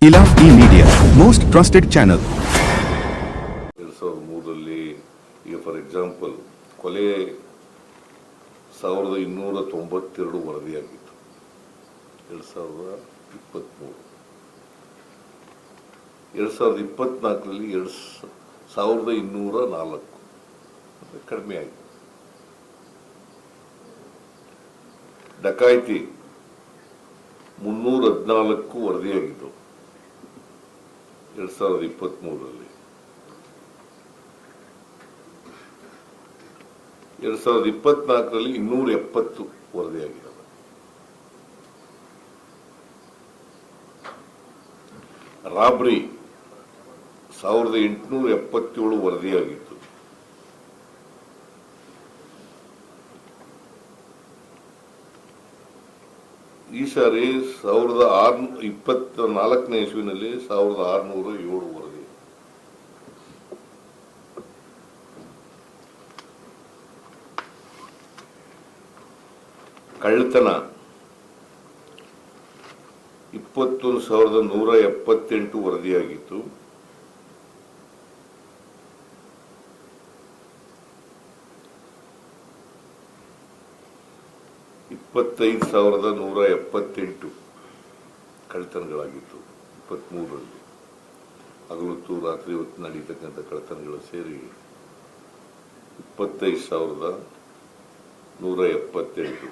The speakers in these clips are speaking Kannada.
ಇಲಾಫ್ ಮೀಡಿಯಾ ಮೋಸ್ಟ್ ಟ್ರಸ್ಟೆಡ್ ಚಾನಲ್. 2003ರಲ್ಲಿ ಈಗ ಫಾರ್ ಎಕ್ಸಾಂಪಲ್ ಕೊಲೆ 1292 ವರದಿಯಾಗಿತ್ತು. 2023 2024ರಲ್ಲಿ 1204 ಕಡಿಮೆ ಆಗಿದೆ. ಡಕಾಯಿತಿ 314 ವರದಿಯಾಗಿತ್ತು 2023ರಲ್ಲಿ. 2024ರಲ್ಲಿ 270 ವರದಿಯಾಗಿದ್ದಾವೆ. ರಾಬ್ರಿ 1877 ವರದಿಯಾಗಿತ್ತು. ಈ ಸಾರಿ 1624ನೇ ಇಸ್ವಿನಲ್ಲಿ 1607 ವರದಿ. ಕಳ್ಳತನ 21,178 ವರದಿಯಾಗಿತ್ತು. ಇಪ್ಪತ್ತೈದು 178 ಕಳ್ಳತನಗಳಾಗಿತ್ತು 23ರಲ್ಲಿ. ಹಗಲೊತ್ತು ರಾತ್ರಿ ಹೊತ್ತು ನಡೀತಕ್ಕಂಥ ಕಳ್ಳತನಗಳು ಸೇರಿ 25,178.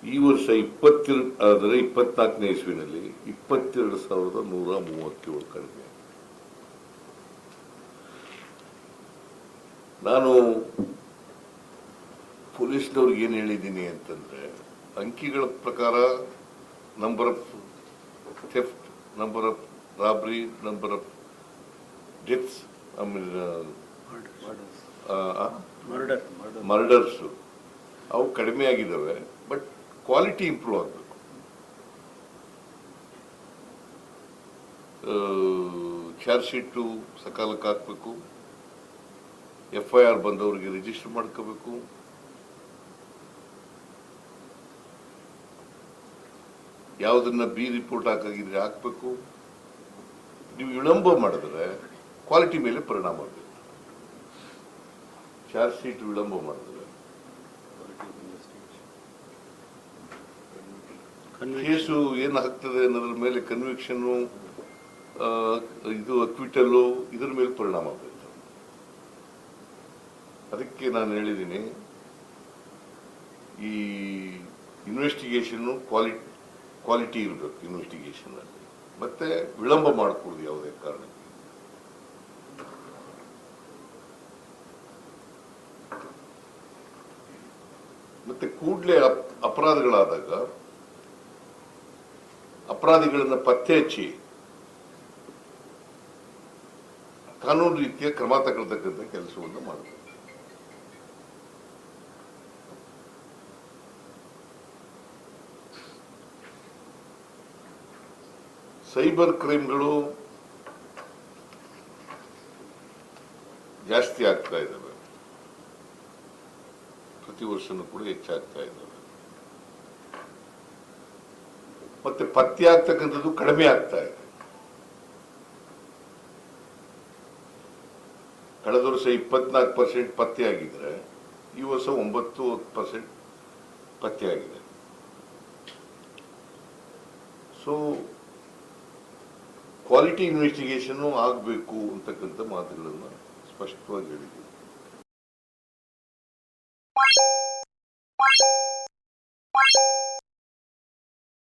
ಈ ವರ್ಷ 24ನೇ ಇಸ್ವಿನಲ್ಲಿ 22,137 ಕಡಿಮೆ. ನಾನು ಪೊಲೀಸ್ನವ್ರಿಗೆ ಏನು ಹೇಳಿದ್ದೀನಿ ಅಂತಂದ್ರೆ, ಅಂಕಿಗಳ ಪ್ರಕಾರ number of theft, number of Rabri, number of deaths, murders ಅವು ಕಡಿಮೆ ಆಗಿದ್ದಾವೆ. ಬಟ್ ಕ್ವಾಲಿಟಿ ಇಂಪ್ರೂವ್ ಆಗಬೇಕು. ಚಾರ್ಜ್ ಶೀಟು ಸಕಾಲಕ್ಕೆ ಹಾಕಬೇಕು. FIR ಬಂದವರಿಗೆ ರಿಜಿಸ್ಟರ್ ಮಾಡ್ಕೋಬೇಕು. ಯಾವುದನ್ನ B ರಿಪೋರ್ಟ್ ಹಾಕಾಗಿದ್ರೆ ಹಾಕಬೇಕು. ನೀವು ವಿಳಂಬ ಮಾಡಿದ್ರೆ ಕ್ವಾಲಿಟಿ ಮೇಲೆ ಪರಿಣಾಮ ಬೀರುತ್ತೆ. ಚಾರ್ಜ್ ಶೀಟ್ ವಿಳಂಬ ಮಾಡಿದ್ರೆ, ಕೇಸು ಏನು ಆಗ್ತದೆ ಅನ್ನೋದ್ರ ಮೇಲೆ ಕನ್ವಿಕ್ಷನ್ನು, ಇದು ಅಕ್ವಿಟಲ್ಲು, ಇದ್ರ ಮೇಲೆ ಪರಿಣಾಮ ಬೀರುತ್ತೆ. ಅದಕ್ಕೆ ನಾನು ಹೇಳಿದ್ದೀನಿ, ಈ ಇನ್ವೆಸ್ಟಿಗೇಷನ್ನು ಕ್ವಾಲಿಟಿ ಇರಬೇಕು ಇನ್ವೆಸ್ಟಿಗೇಷನ್ ಅಲ್ಲಿ. ಮತ್ತೆ ವಿಳಂಬ ಮಾಡಕೂಡದು ಯಾವುದೇ ಕಾರಣಕ್ಕೆ. ಮತ್ತೆ ಕೂಡಲೇ ಅಪರಾಧಗಳಾದಾಗ ಅಪರಾಧಿಗಳನ್ನ ಪತ್ತೆ ಹಚ್ಚಿ ಕಾನೂನು ರೀತಿಯ ಕ್ರಮ ತಗೊಳ್ತಕ್ಕಂಥ ಕೆಲಸವನ್ನು ಮಾಡಬೇಕು. ಸೈಬರ್ ಕ್ರೈಮ್ಗಳು ಜಾಸ್ತಿ ಆಗ್ತಾ ಇದ್ದಾವೆ. ಪ್ರತಿ ವರ್ಷನೂ ಕೂಡ ಹೆಚ್ಚಾಗ್ತಾ ಇದ್ದಾವೆ. ಮತ್ತೆ ಪತ್ತೆ ಆಗ್ತಕ್ಕಂಥದ್ದು ಕಡಿಮೆ ಆಗ್ತಾ ಇದೆ. ಕಳೆದ ವರ್ಷ 24% ಪತ್ತೆ ಆಗಿದ್ರೆ ಈ ವರ್ಷ 9% ಪತ್ತೆ ಆಗಿದೆ. ಸೊ ಕ್ವಾಲಿಟಿ ಇನ್ವೆಸ್ಟಿಗೇಷನ್ ಆಗಬೇಕು ಅಂತಕ್ಕಂಥ ಮಾತುಗಳನ್ನು ಸ್ಪಷ್ಟವಾಗಿ ಹೇಳಿದ್ದೀವಿ.